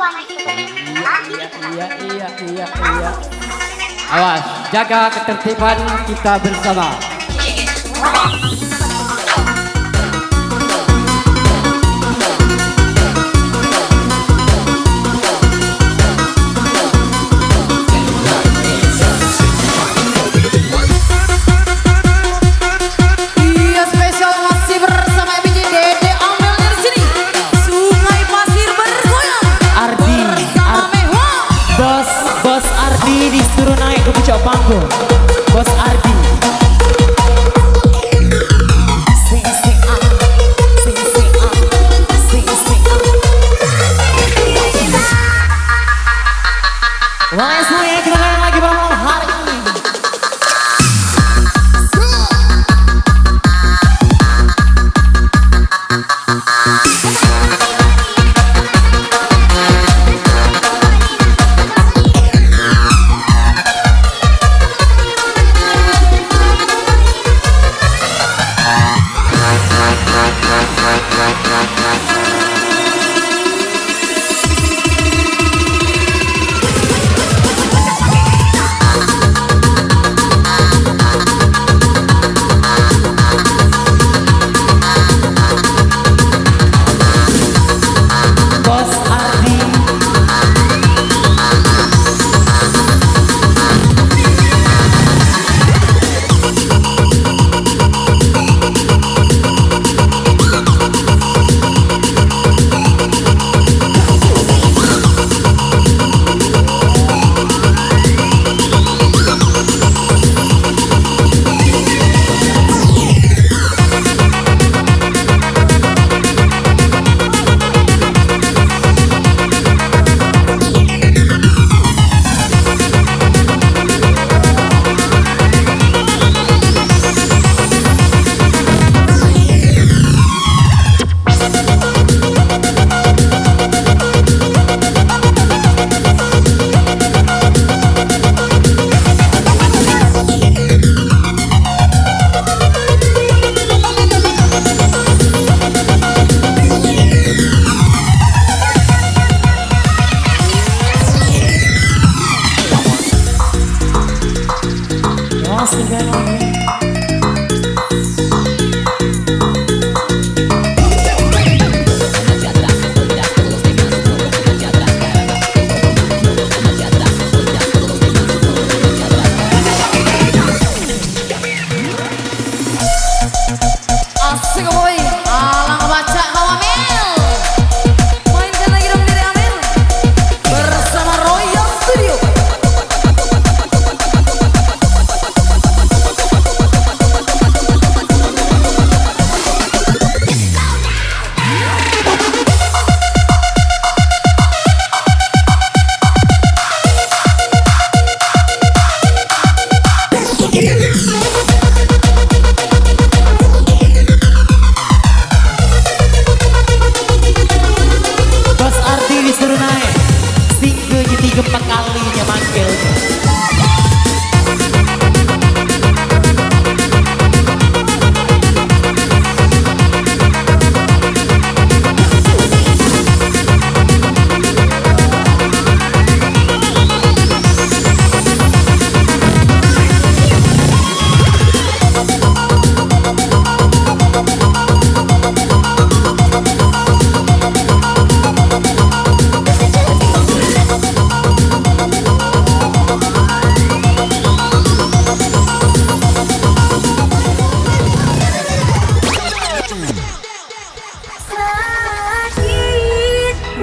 Iya. Awas, jaga ketertiban kita bersama. Bos Ardi disuruh naik ke puncak panggung. Bos Ardi. Wah, semuanya kita goyang lagi pada malam hari ini. Keempat kalinya manggil.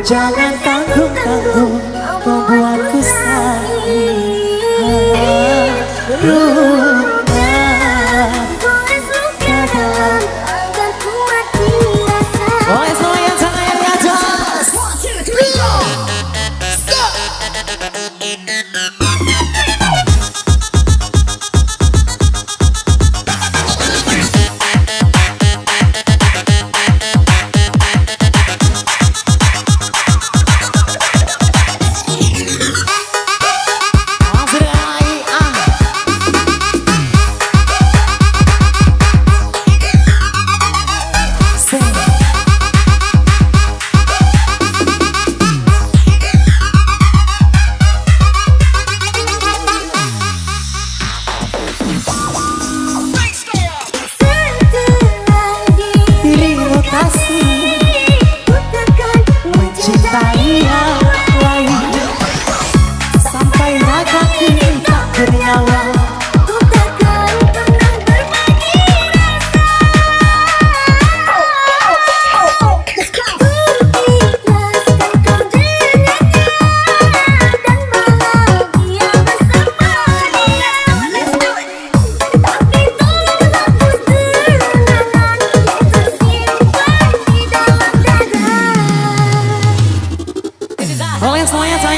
Jangan tanggung-tanggung membuatku sakit. Oleh semuanya tangan yang atas. 1, 2, 3, stop.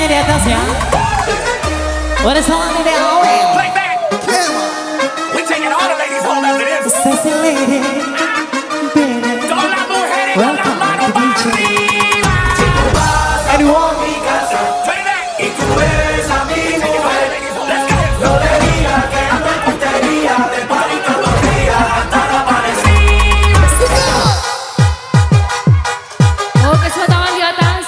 semuanya di atas ya. Udah selamat di awal. We taking all the ladies home after this. Sexy lady, baby. Don't let me head it. Welcome to DJ. Anyone? Turn it back. Y tú ves a mí, let's go. No le digas que ando en tontería, de party todos los días hasta la amanecida. Oke, semua tangan di atas.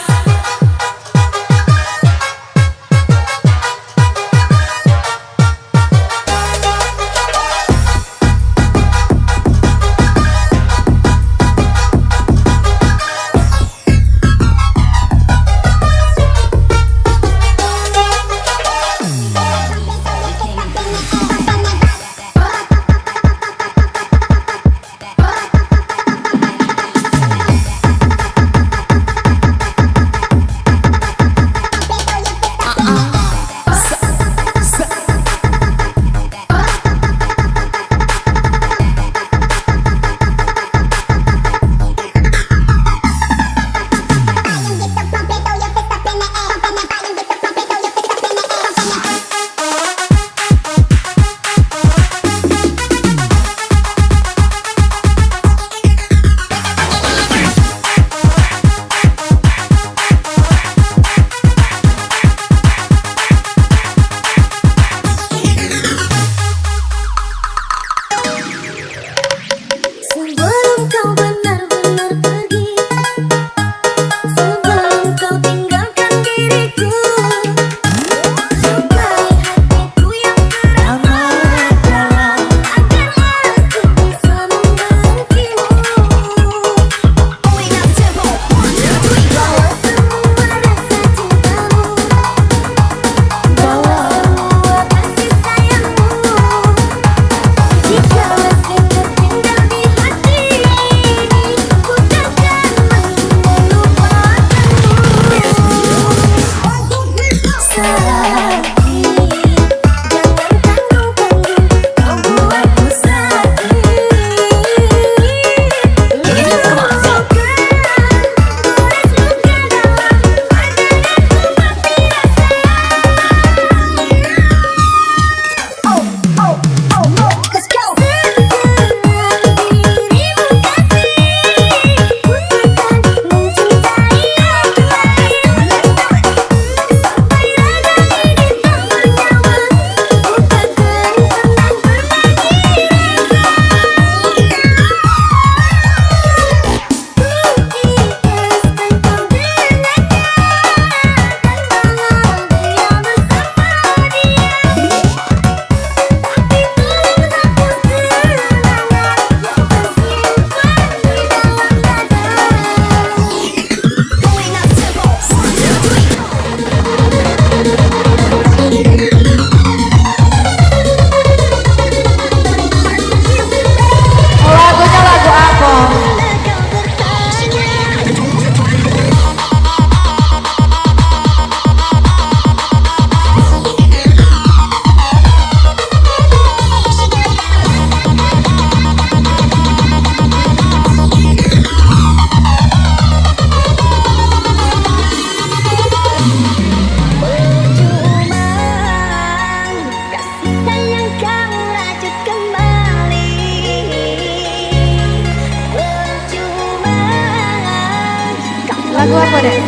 Lagu apa deh?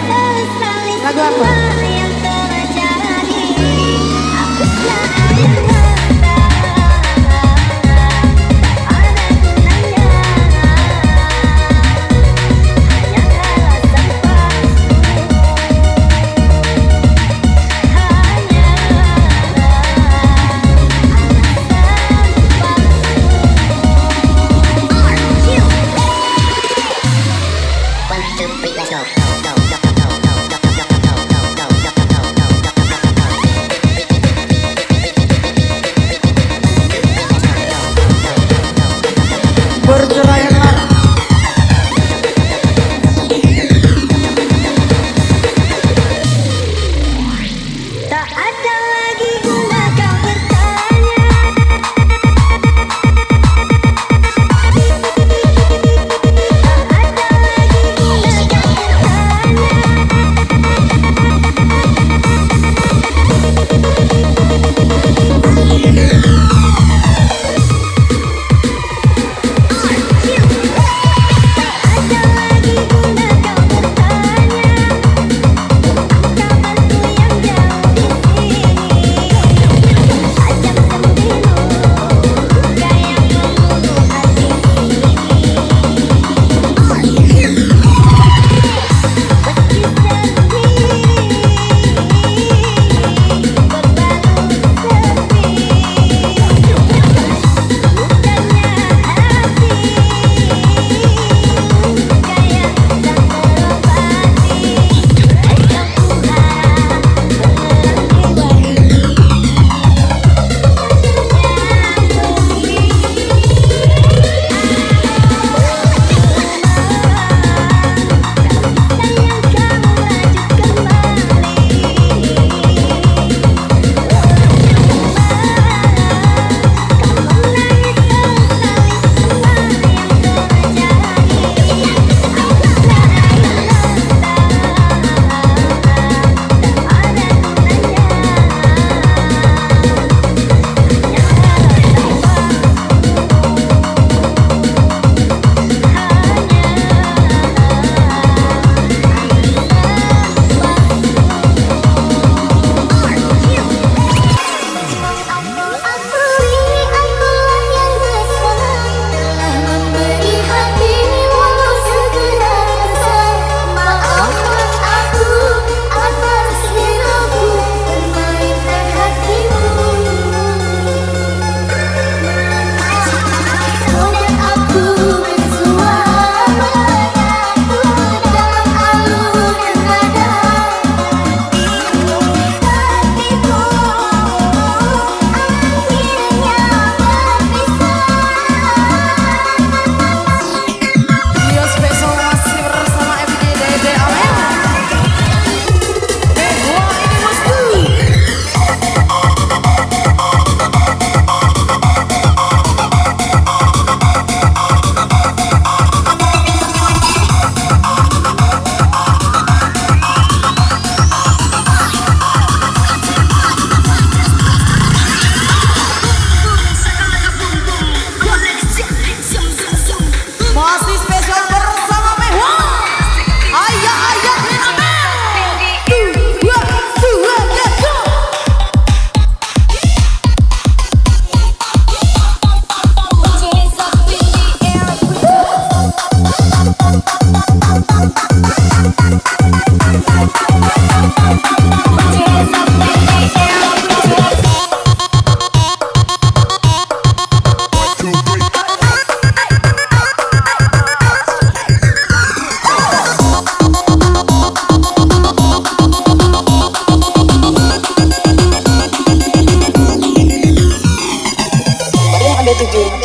Lagu apa?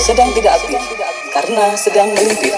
Sedang tidak aktif karena sedang melimpir.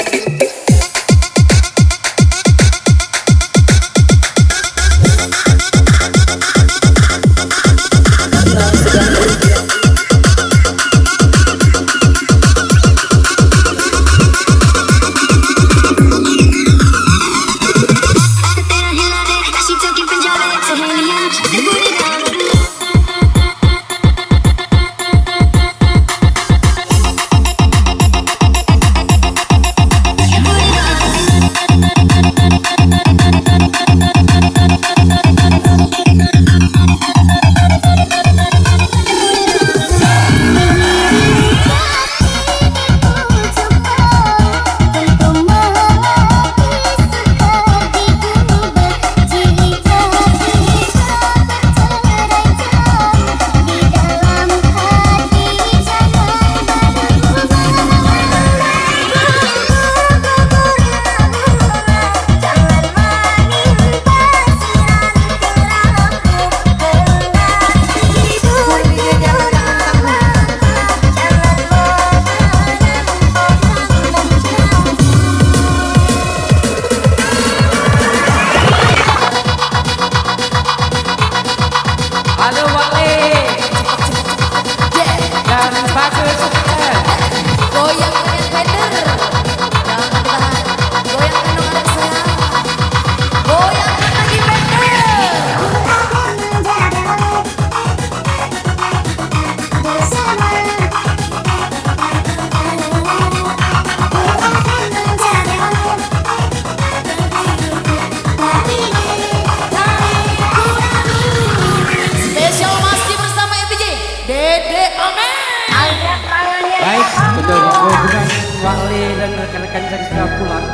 dan rekan-rekan dari sudah pulang.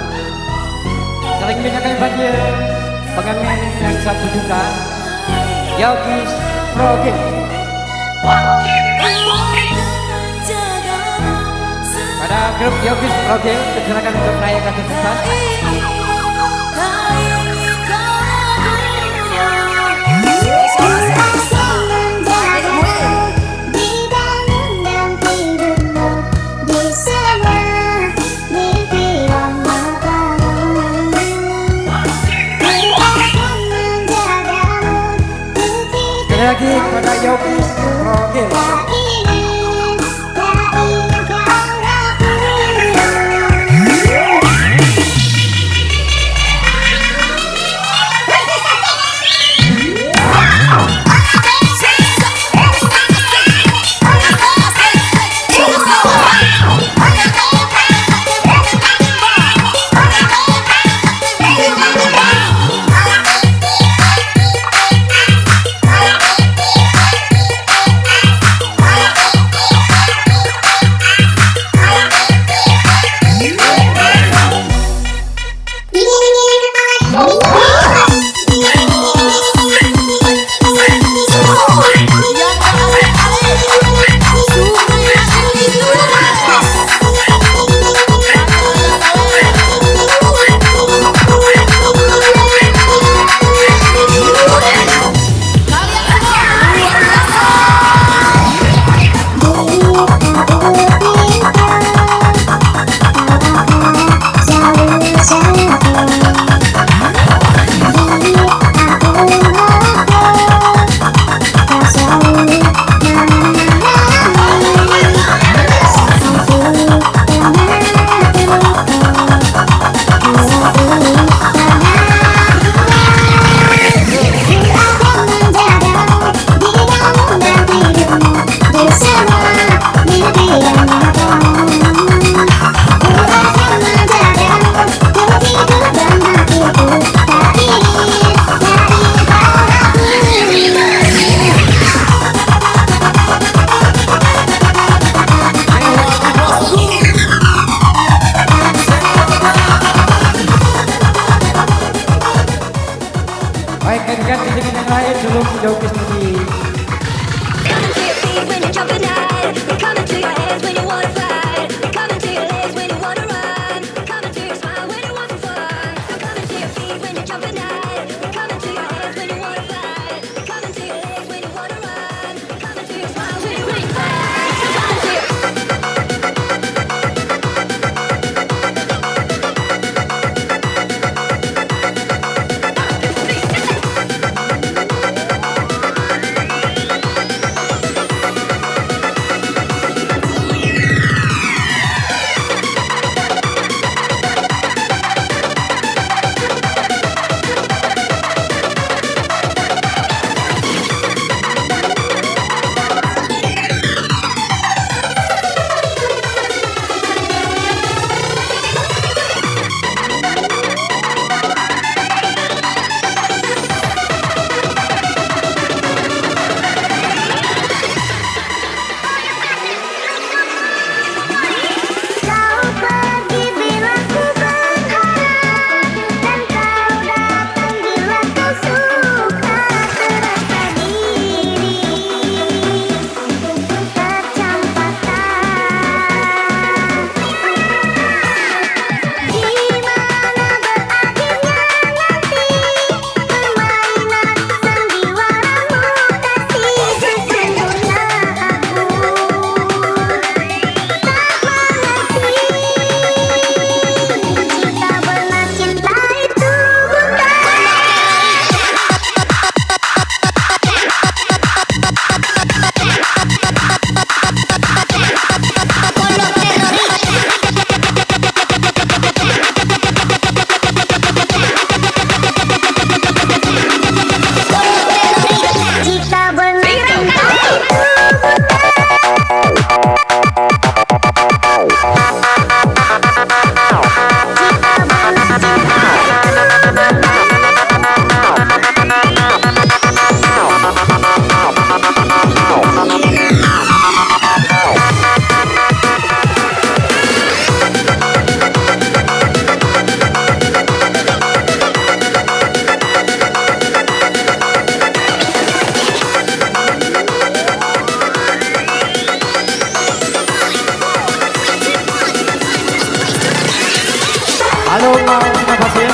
Saling menyakai bahagia pengamen yang 1 juta Yogis Progil. Pada grup Yogis Progil silakan untuk naik ke atas. Lagi kepada Yogis Progil. Baik, ganti dengan yang lain sebelum jauh ke sini. Coming to your feet when you're jumping high. Coming to your hands when you wanna fight. Coming to your legs when you wanna run. Coming to your smile when you want some fun. Coming to your feet when you're jumping high. Coming to your hands when you wanna fight. Coming to your legs when you wanna run. Coming to your smile when you wanna fight. Coming to your Halo, terima kasih.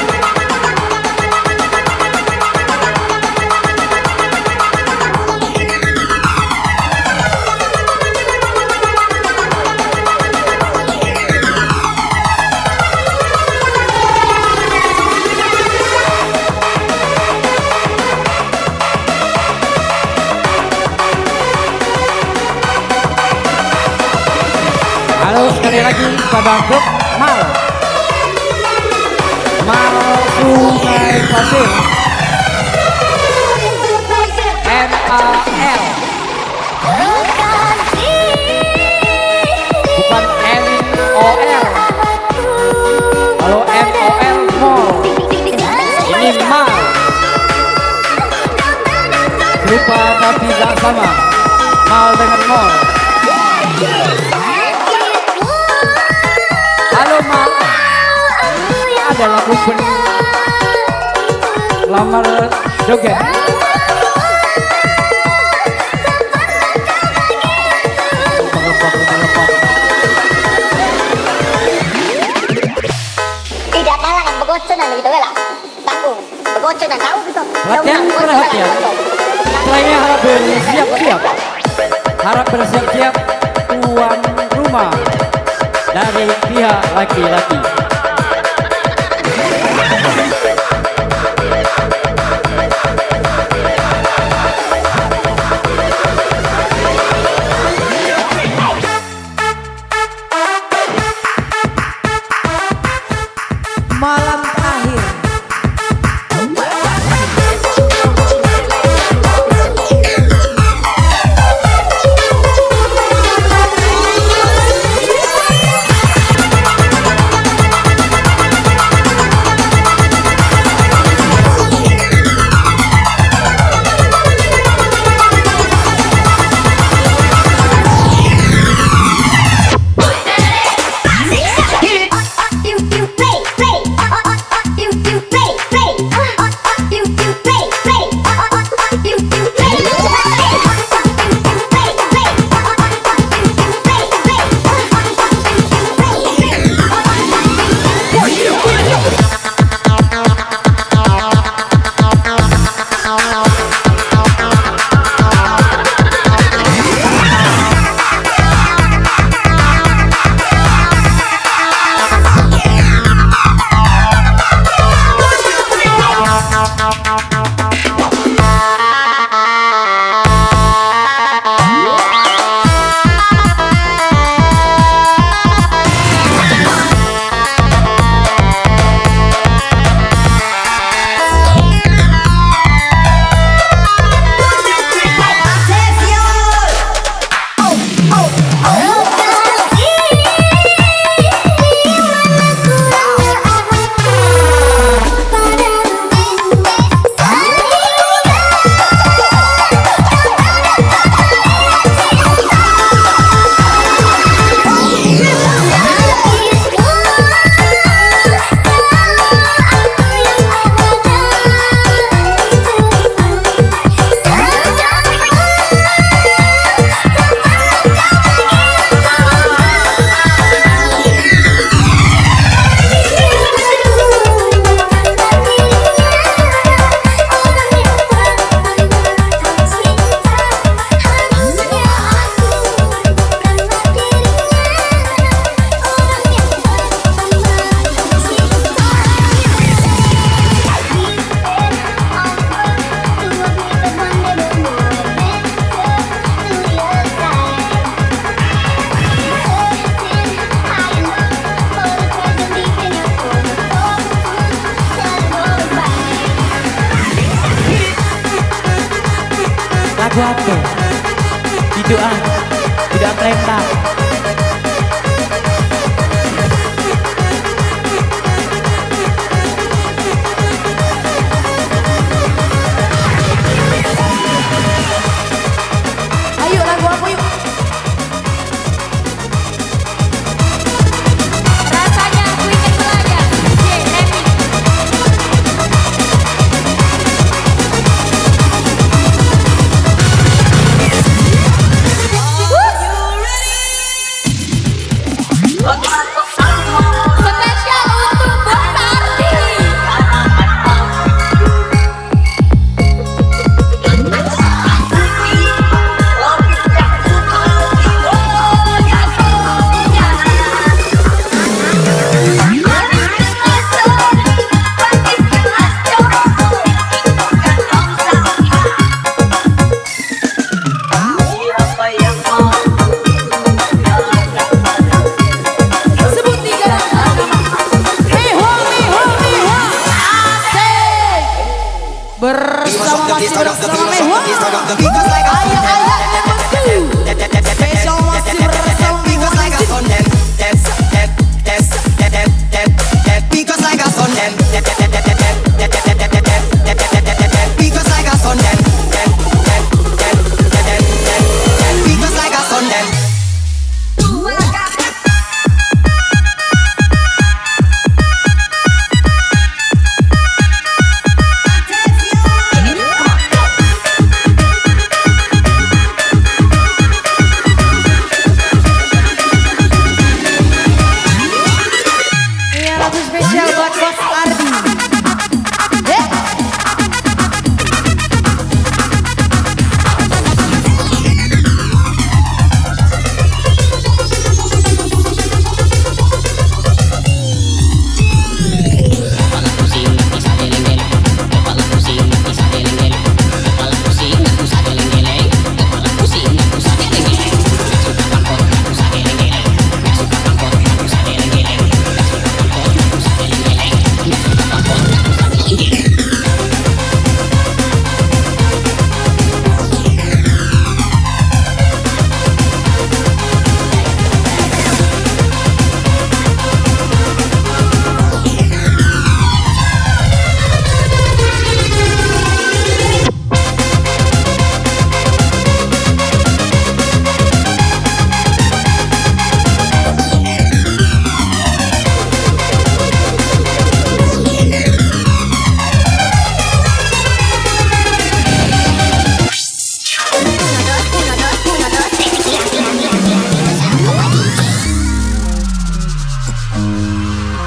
Halo sekali lagi pada grup Mal Sungai Pasir MAL, bukan MOL. Kalau MOL Mall, ini Mal, serupa tapi tak sama. Mal dengan Mall. Halo Mal, ada lagu lamar joget. Tidak kalah kan begoconan begitu lah. Tanggung, begoconan tahu gitu. Perhatian. Saya harap bersiap-siap. Harap bersiap-siap tuan rumah dari pihak laki-laki. Malam terakhir. Lagu apa? Biduan, biduan lempar. Ayo lagu apa yuk? Rasanya aku ingin belajar. Happy. Spesial untuk Bos Ardi. Sebut tiga nama. Mihwa, asik. Bersama masih bersama Mihwa. Ayah-ayahnya bestu. Spesial masih bersama Mihwa di sini. Iya lagu spesial buat Bos Ardi.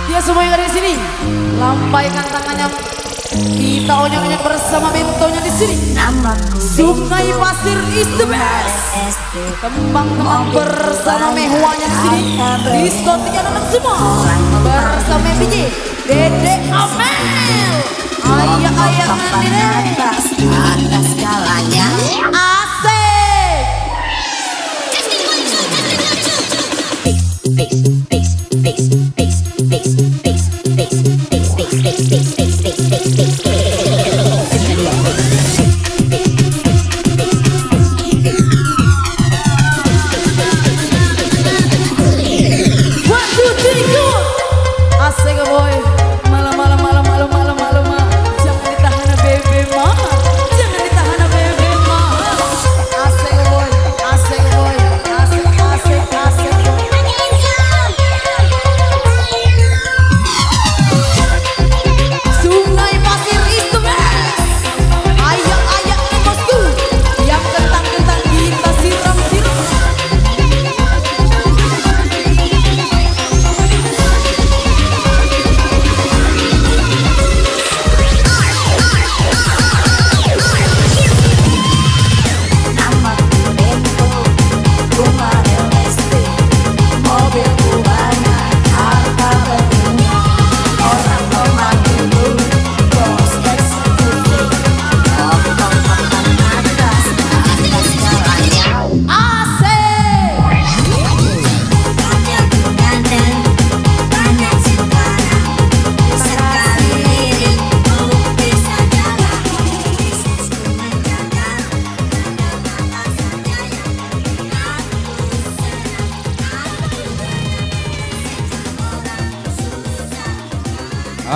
Ya semua yang ada di sini, lambaikan tangannya. Kita onyok-onyok bersama mentonya di sini. Sungai Pasir is the best. Kembang-kembang bersama Mihwanya di sini. Diskotik anak-anak semua bersama PJ Dede Amel. Ayah atas skalanya. Asik. One, two, three, go. Asik boy. Malam. Jangan ditahan bebe mah. Jangan ditahan bebe mah. Asik boy. Asik boy. Asik. Sungai Pasir is the best. Ayak nih bosku. Yang kentang kita siram.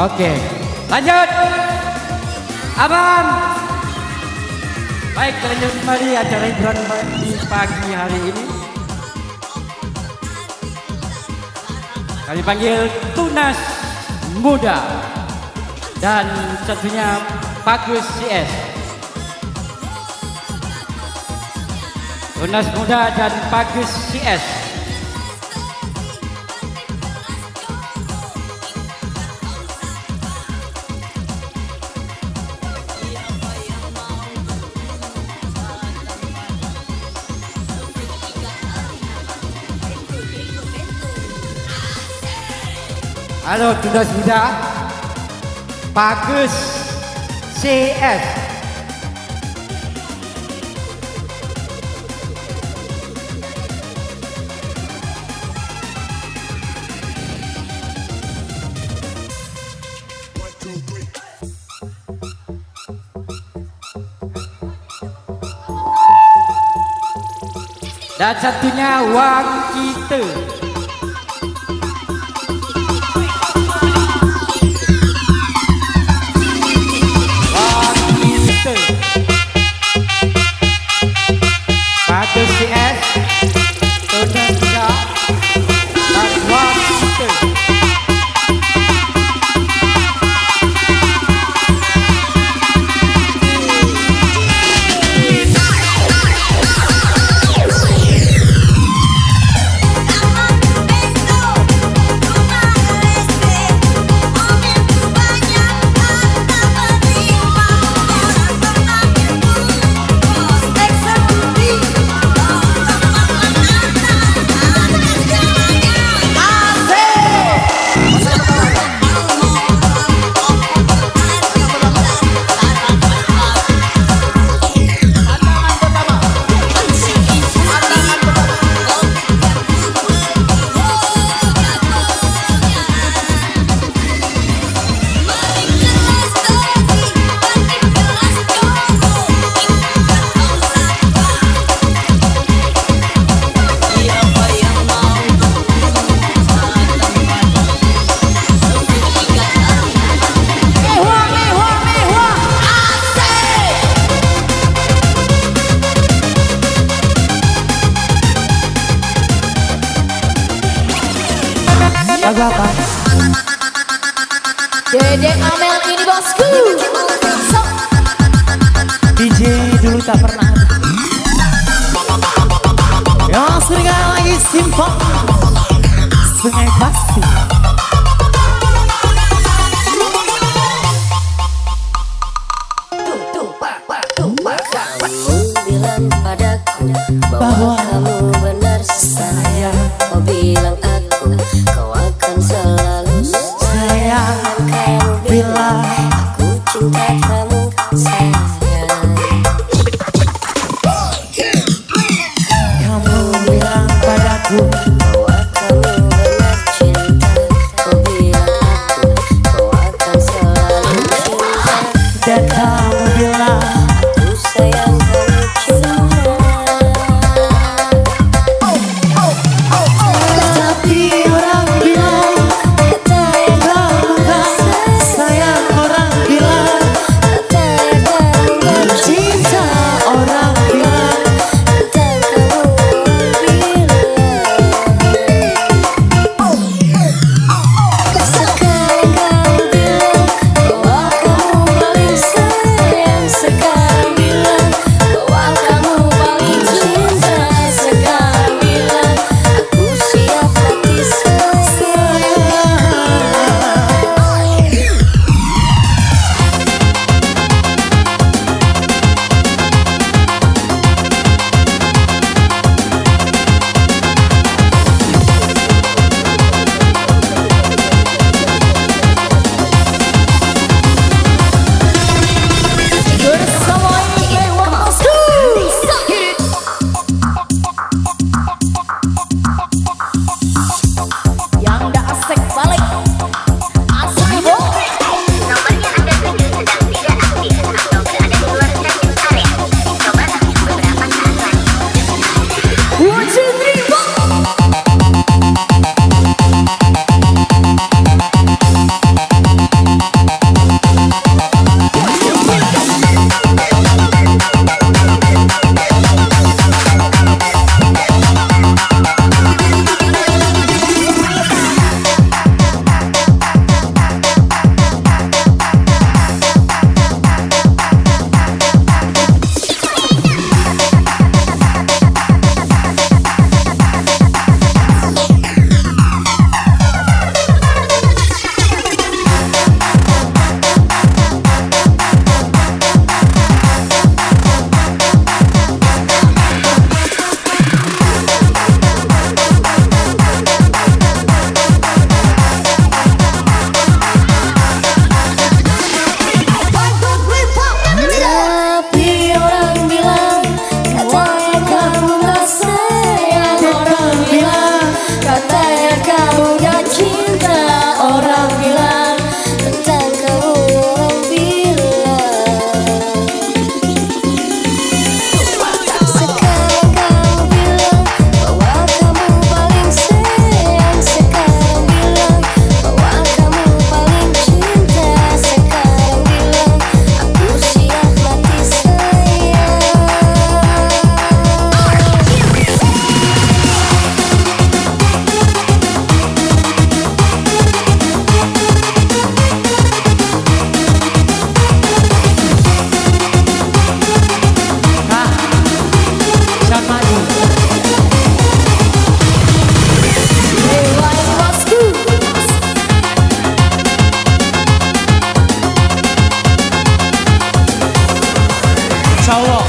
Oke, lanjut. Abang. Baik, lanjut kembali acara hiburan di pagi hari ini. Kami panggil Tunas Muda dan satunya Bagus CS. Tunas Muda dan Bagus CS. Halo Tunas Muda, Bagus CS. Dan satunya Wang Kita. Bagus CS, Tunas Muda, dan Wang Kita. Lagu apa? Dede Amel ini bosku. So. DJ dulu tak pernah. Yang sering lagi simpel. Sungai Pasir. Bilang padaku bahwa kamu benar sayang. Kau bilang aku, kau akan selalu sayang. Kamu bilang aku cinta kamu. dan kamu bilang aku sayang kamu cinta. Tapi orang bilang kamu gak sayang, orang bilang cinta, orang bilang sekarang bilang bahwa kamu paling cinta. Sekarang bilang aku siap mati sayang. Yang dah asik balik. Asik bu. Nomornya Anda tuju sedang tidak aktif atau berada di luar chatting area. Coba lagi beberapa saat lagi. 1, 2, 3, 4. Tapi orang bilang katanya kamu gak sayang. Orang bilang katanya kamu gak cinta. Orang bilang tentang kamu, orang bilang. Sekarang kamu bilang bahwa kamu paling sayang. Sekarang bilang bahwa kamu paling cinta. Sekarang bilang aku siap mati sayang. sama dulu. Rewind bosku. Cowok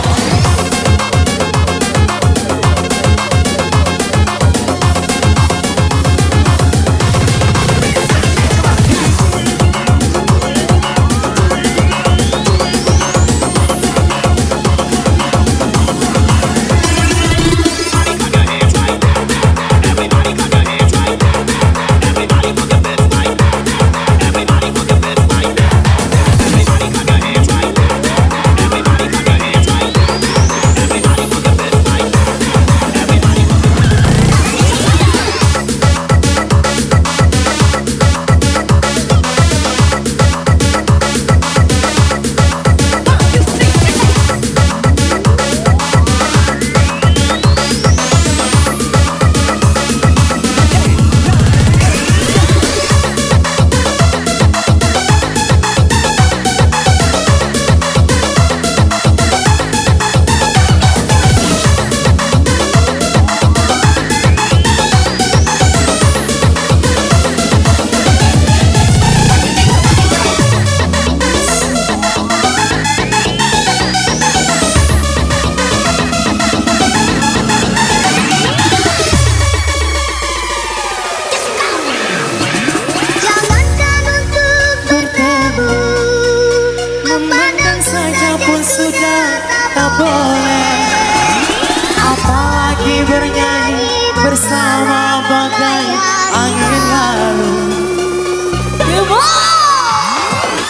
bersama bagai angin lalu.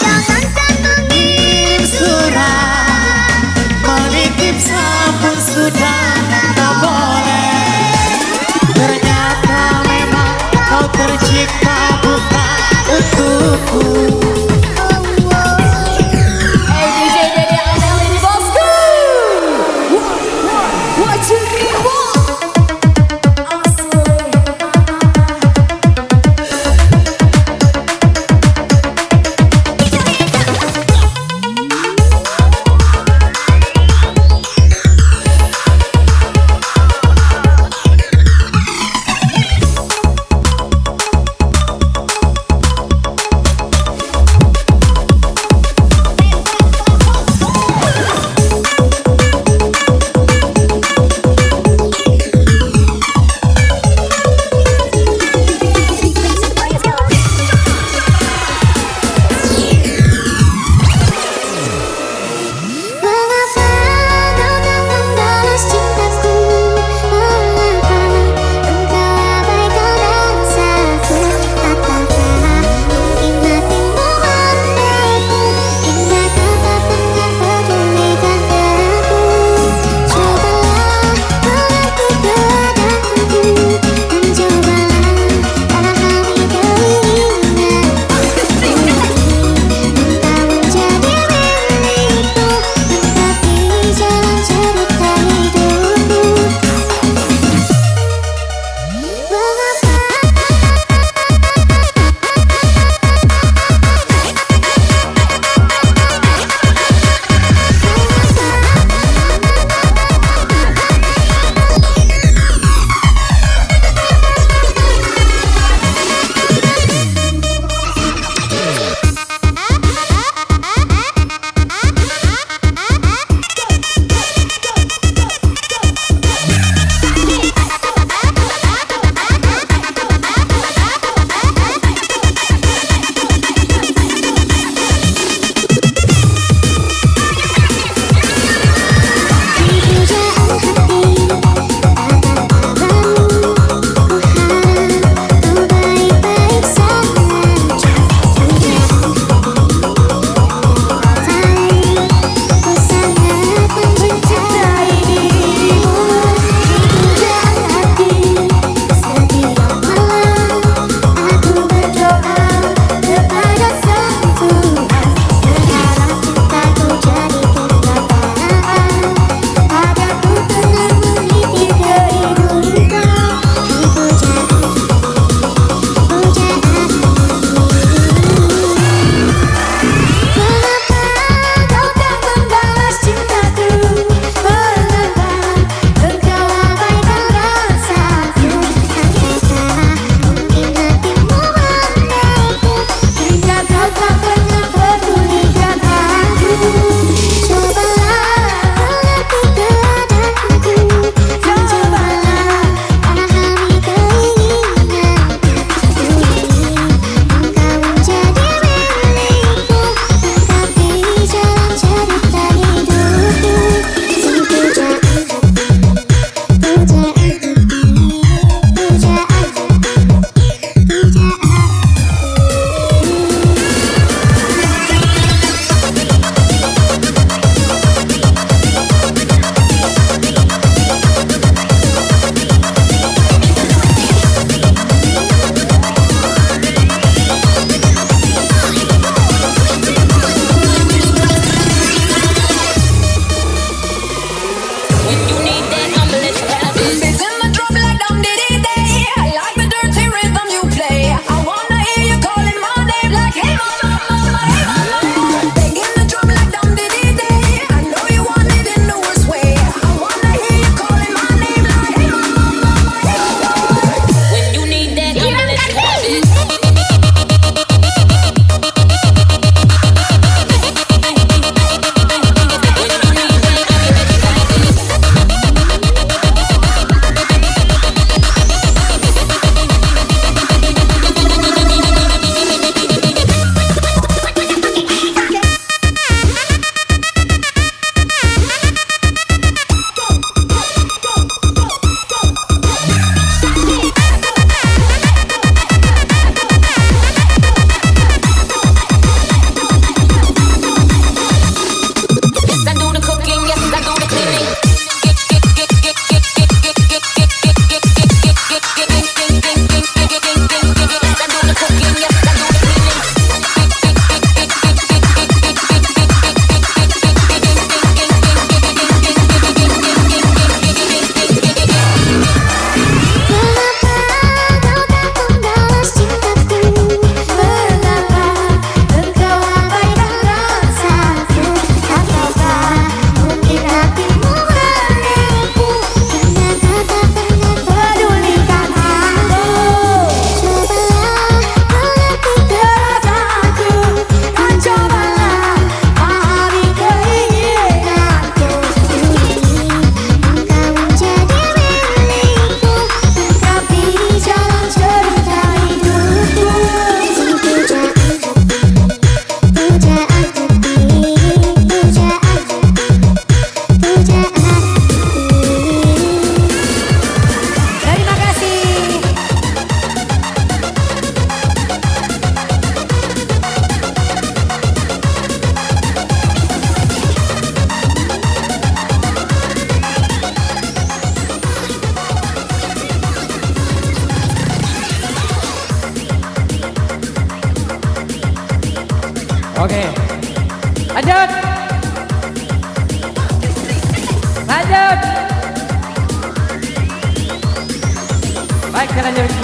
Jangan kau mengirim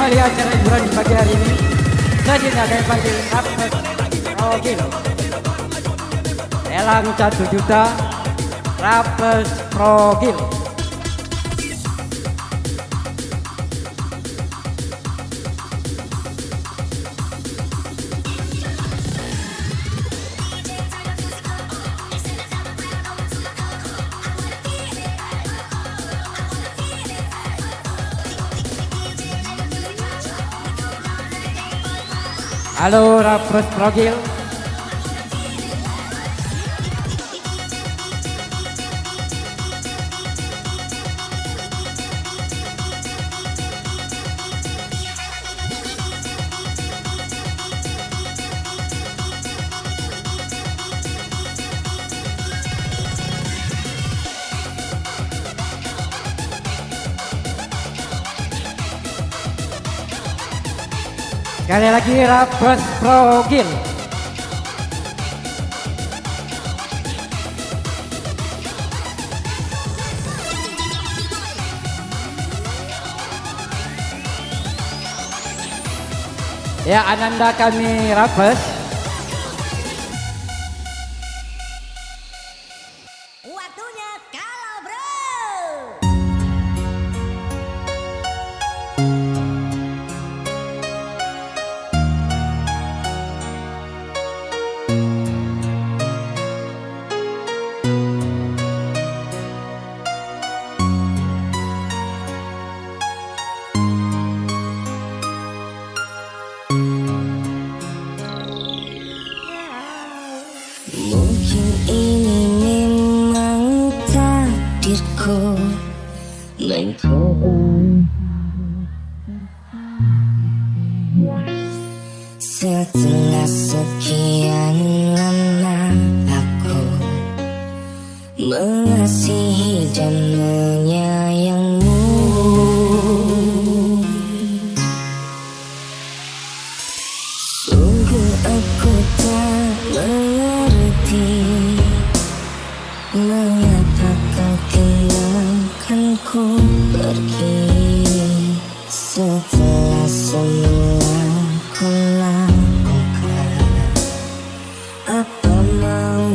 sekali acara hiburan di pagi hari ini. Selanjutnya kami panggil Rapes Progil. Lelang 1 juta Rapes Progil. Halo Rapes Progil. Sekali lagi Rapes Progil. Ya, Ananda kami Rapes. Waktunya kalah bro. Mungkin ini memang takdirku setelah sekian lama aku mengasihi dan menyayangmu. Sungguh aku tak mengerti mengapa kau tinggalkanku pergi setelah semua ku lakukan. Apa mau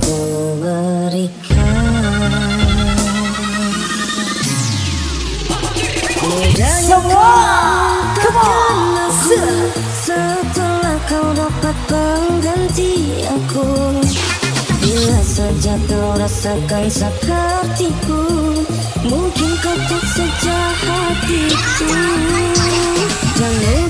ku berikan? Semua kemana setelah kau dapat pengganti aku. Bila saja kau rasakan sepertiku, mungkin kau tak sejahat itu. Jangan